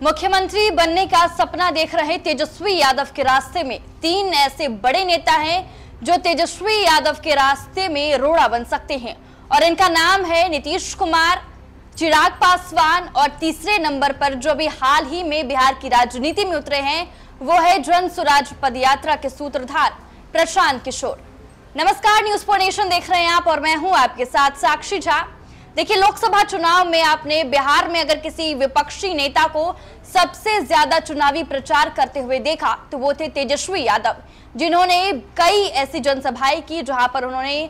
मुख्यमंत्री बनने का सपना देख रहे तेजस्वी यादव के रास्ते में 3 ऐसे बड़े नेता हैं जो तेजस्वी यादव के रास्ते में रोड़ा बन सकते हैं और इनका नाम है नीतीश कुमार, चिराग पासवान और तीसरे नंबर पर जो भी हाल ही में बिहार की राजनीति में उतरे हैं वो है जन स्वराज पदयात्रा के सूत्रधार प्रशांत किशोर। नमस्कार, न्यूज फॉर नेशन देख रहे हैं आप और मैं हूं आपके साथ साक्षी झा। देखिए, लोकसभा चुनाव में आपने बिहार में अगर किसी विपक्षी नेता को सबसे ज्यादा चुनावी प्रचार करते हुए देखा तो वो थे तेजस्वी यादव, जिन्होंने कई ऐसी जनसभाएं की जहां पर उन्होंने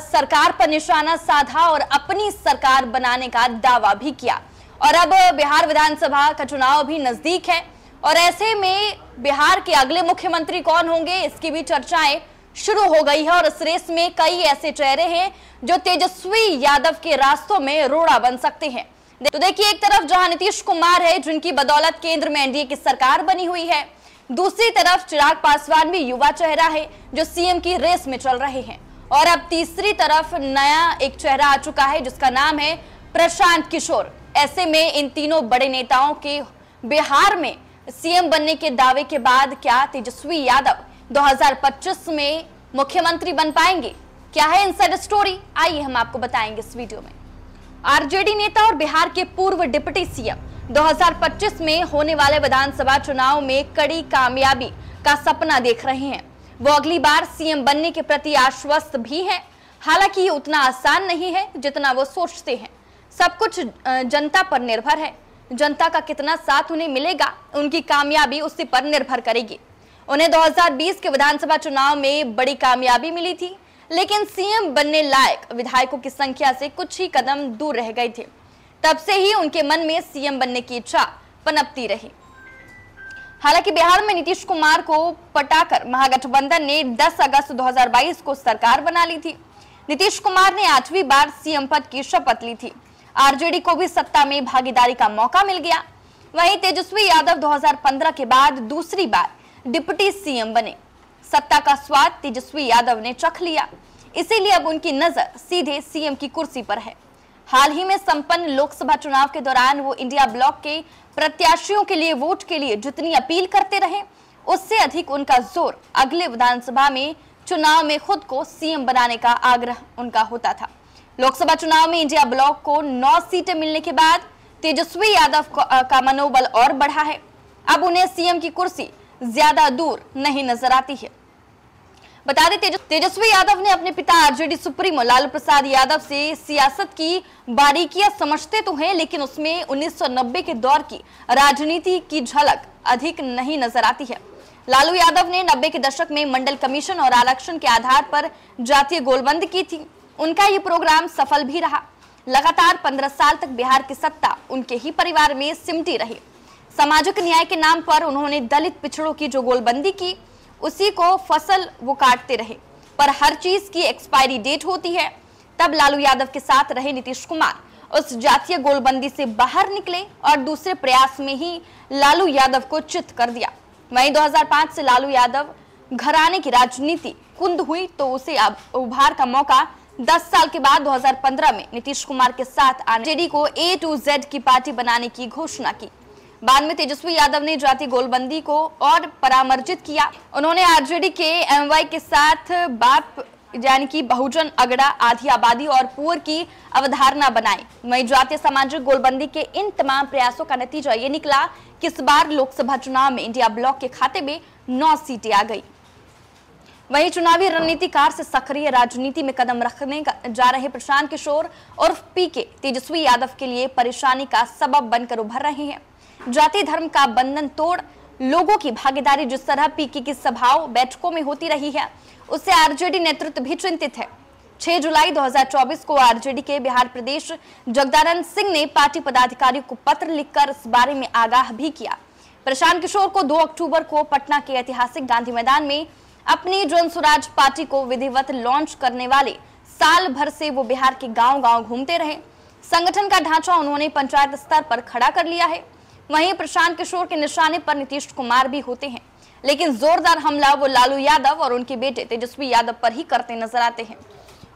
सरकार पर निशाना साधा और अपनी सरकार बनाने का दावा भी किया। और अब बिहार विधानसभा का चुनाव भी नजदीक है और ऐसे में बिहार के अगले मुख्यमंत्री कौन होंगे इसकी भी चर्चाएं शुरू हो गई है और इस रेस में कई ऐसे चेहरे हैं जो तेजस्वी यादव के रास्तों में रोड़ा बन सकते हैं। तो देखिए, एक तरफ जहां नीतीश कुमार है जिनकी बदौलत केंद्र में एनडीए की सरकार बनी हुई है, दूसरी तरफ चिराग पासवान भी युवा चेहरा है जो सीएम की रेस में चल रहे हैं और अब तीसरी तरफ नया एक चेहरा आ चुका है जिसका नाम है प्रशांत किशोर। ऐसे में इन तीनों बड़े नेताओं के बिहार में सीएम बनने के दावे के बाद क्या तेजस्वी यादव 2025 में मुख्यमंत्री बन पाएंगे? क्या है इनसाइड स्टोरी, आइए हम आपको बताएंगे इस वीडियो में। आरजेडी नेता और बिहार के पूर्व डिप्टी सीएम 2025 में होने वाले विधानसभा चुनाव में कड़ी कामयाबी का सपना देख रहे हैं। वो अगली बार सीएम बनने के प्रति आश्वस्त भी हैं। हालांकि ये उतना आसान नहीं है जितना वो सोचते हैं। सब कुछ जनता पर निर्भर है। जनता का कितना साथ उन्हें मिलेगा, उनकी कामयाबी उसी पर निर्भर करेगी। उन्हें 2020 के विधानसभा चुनाव में बड़ी कामयाबी मिली थी, लेकिन सीएम बनने लायक विधायकों की संख्या से कुछ ही कदम दूर रह गए थे। तब से ही उनके मन में सीएम बनने की इच्छा पनपती रही। हालांकि बिहार में नीतीश कुमार को पटाकर महागठबंधन ने 10 अगस्त 2022 को सरकार बना ली थी। नीतीश कुमार ने 8वीं बार सीएम पद की शपथ ली थी। आरजेडी को भी सत्ता में भागीदारी का मौका मिल गया। वहीं तेजस्वी यादव 2015 के बाद दूसरी बार डिप्टी सीएम बने। सत्ता का स्वाद तेजस्वी यादव ने चख लिया, इसीलिए अब उनकी नजर सीधे सीएम की कुर्सी पर है। हाल ही में संपन्न लोकसभा चुनाव के दौरान वो इंडिया ब्लॉक के प्रत्याशियों के लिए वोट के लिए जितनी अपील करते रहे, उससे अधिक उनका जोर अगले विधानसभा में चुनाव में खुद को सीएम बनाने का आग्रह उनका होता था। लोकसभा चुनाव में इंडिया ब्लॉक को 9 सीटें मिलने के बाद तेजस्वी यादव का मनोबल और बढ़ा है। अब उन्हें सीएम की कुर्सी ज्यादा दूर नहीं नजर आती है। बता दें, तेजस्वी यादव ने अपने पिता आरजेडी सुप्रीमो लालू प्रसाद यादव से सियासत की बारीकियां समझते तो हैं, लेकिन उसमें 1990 के दौर की राजनीति की झलक अधिक नहीं नजर आती है। लालू यादव ने 90 के दशक में मंडल कमीशन और आरक्षण के आधार पर जातीय गोलबंदी की थी। उनका ये प्रोग्राम सफल भी रहा। लगातार 15 साल तक बिहार की सत्ता उनके ही परिवार में सिमटी रही। सामाजिक न्याय के नाम पर उन्होंने दलित पिछड़ों की जो गोलबंदी की, उसी को फसल वो काटते रहे, पर हर चीज की एक्सपायरी डेट होती है। तब लालू यादव के साथ रहे नीतीश कुमार उस जातीय गोलबंदी से बाहर निकले और दूसरे प्रयास में ही लालू यादव को चित कर दिया। वहीं 2005 से लालू यादव घराने की राजनीति कुंद हुई तो उसे अब उभार का मौका 10 साल के बाद 2015 में नीतीश कुमार के साथ आरजेडी को A to Z की पार्टी बनाने की घोषणा की। बाद में तेजस्वी यादव ने जाति गोलबंदी को और परामर्जित किया। उन्होंने आरजेडी के एमवाई के साथ बाप यानी कि बहुजन अगड़ा, आधी आबादी और पुअर की अवधारणा बनाई। वहीं जातीय सामाजिक गोलबंदी के इन तमाम प्रयासों का नतीजा ये निकला कि इस बार लोकसभा चुनाव में इंडिया ब्लॉक के खाते में 9 सीटें आ गई। वहीं चुनावी रणनीतिकार से सक्रिय राजनीति में कदम रखने जा रहे प्रशांत किशोर और पीके तेजस्वी यादव के लिए परेशानी का सबब बनकर उभर रहे हैं। जाति धर्म का बंधन तोड़ लोगों की भागीदारी जिस तरह पीके की सभाओं बैठकों में होती रही है, उससे आरजेडी नेतृत्व भी चिंतित है। 6 जुलाई 2024 को आरजेडी के बिहार प्रदेश जगदानंद सिंह ने पार्टी पदाधिकारियों को पत्र लिखकर इस बारे में आगाह भी किया। प्रशांत किशोर को 2 अक्टूबर को पटना के ऐतिहासिक गांधी मैदान में अपनी जन स्वराज पार्टी को विधिवत लॉन्च करने वाले साल भर से वो बिहार के गांव-गांव घूमते रहे। संगठन का ढांचा उन्होंने पंचायत स्तर पर खड़ा कर लिया है। वहीं प्रशांत किशोर के निशाने पर नीतीश कुमार भी होते हैं, लेकिन जोरदार हमला वो लालू यादव और उनके बेटे तेजस्वी यादव पर ही करते नजर आते हैं।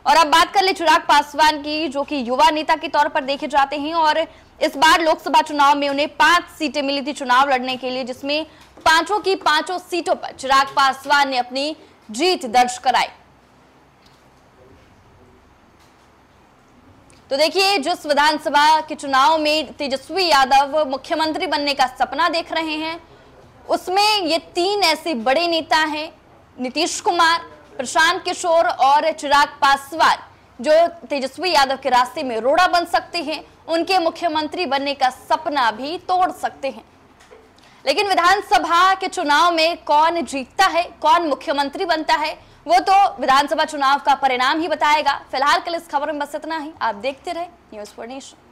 और अब बात कर ले चिराग पासवान की, जो कि युवा नेता के तौर पर देखे जाते हैं और इस बार लोकसभा चुनाव में उन्हें 5 सीटें मिली थी चुनाव लड़ने के लिए, जिसमें पांचों की पांचों सीटों पर चिराग पासवान ने अपनी जीत दर्ज कराई। तो देखिए, जिस विधानसभा के चुनाव में तेजस्वी यादव मुख्यमंत्री बनने का सपना देख रहे हैं, उसमें ये 3 ऐसे बड़े नेता हैं, नीतीश कुमार, प्रशांत किशोर और चिराग पासवान, जो तेजस्वी यादव के रास्ते में रोड़ा बन सकते हैं, उनके मुख्यमंत्री बनने का सपना भी तोड़ सकते हैं। लेकिन विधानसभा के चुनाव में कौन जीतता है, कौन मुख्यमंत्री बनता है, वो तो विधानसभा चुनाव का परिणाम ही बताएगा। फिलहाल के लिए इस खबर में बस इतना ही। आप देखते रहे न्यूज़4 नेशन।